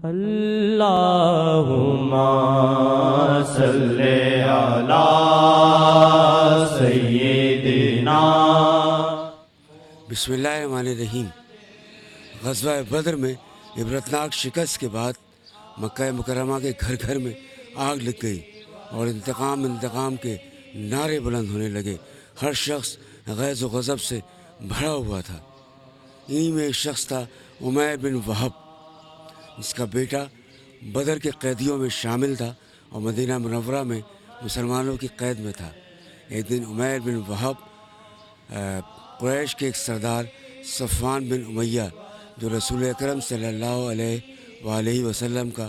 اللہم صلی علی سیدنا۔ بسم اللہ الرحمن الرحیم۔ غزوہ بدر میں عبرتناک شکست کے بعد مکہ مکرمہ کے گھر گھر میں آگ لگ گئی اور انتقام کے نعرے بلند ہونے لگے۔ ہر شخص غیظ و غضب سے بھرا ہوا تھا۔ انہی میں ایک شخص تھا عمیر بن وہب، جس کا بیٹا بدر کے قیدیوں میں شامل تھا اور مدینہ منورہ میں مسلمانوں کی قید میں تھا۔ ایک دن عمیر بن وہب قریش کے ایک سردار صفوان بن امیہ، جو رسول اکرم صلی اللہ علیہ وآلہ وسلم کا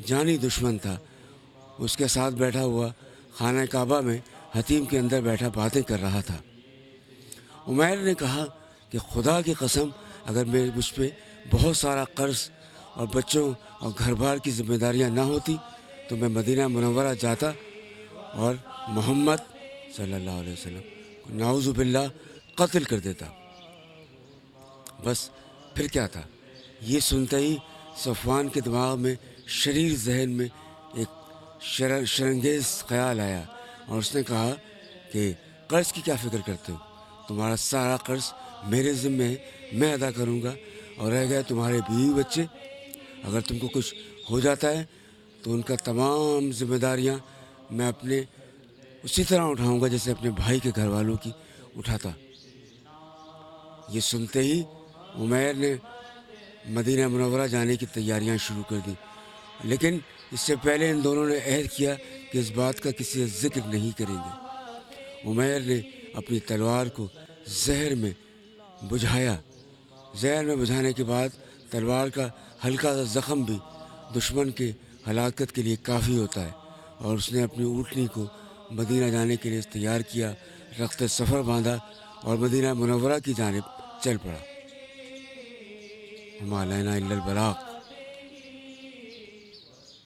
جانی دشمن تھا، اس کے ساتھ بیٹھا ہوا خانہ کعبہ میں حتیم کے اندر بیٹھا باتیں کر رہا تھا۔ عمیر نے کہا کہ خدا کی قسم، اگر مجھ پہ بہت سارا قرض اور بچوں اور گھر بار کی ذمہ داریاں نہ ہوتی تو میں مدینہ منورہ جاتا اور محمد صلی اللہ علیہ وسلم کو نعوذ باللہ قتل کر دیتا۔ بس پھر کیا تھا؟ یہ سنتے ہی صفوان کے دماغ میں شریر ذہن میں ایک شرانگیز خیال آیا اور اس نے کہا کہ قرض کی کیا فکر کرتے ہو؟ تمہارا سارا قرض میرے ذمے ہے، میں ادا کروں گا، اور رہ گئے تمہارے بیوی بچے، اگر تم کو کچھ ہو جاتا ہے تو ان کا تمام ذمہ داریاں میں اپنے اسی طرح اٹھاؤں گا جیسے اپنے بھائی کے گھر والوں کی اٹھاتا۔ یہ سنتے ہی عمیر نے مدینہ منورہ جانے کی تیاریاں شروع کر دیں، لیکن اس سے پہلے ان دونوں نے عہد کیا کہ اس بات کا کسی سے ذکر نہیں کریں گے۔ عمیر نے اپنی تلوار کو زہر میں بجھانے کے بعد تلوار کا ہلکا سا زخم بھی دشمن کے ہلاکت کے لیے کافی ہوتا ہے، اور اس نے اپنی اونٹنی کو مدینہ جانے کے لیے تیار کیا، رخت سفر باندھا اور مدینہ منورہ کی جانب چل پڑا۔ وما علینا الا البلاغ۔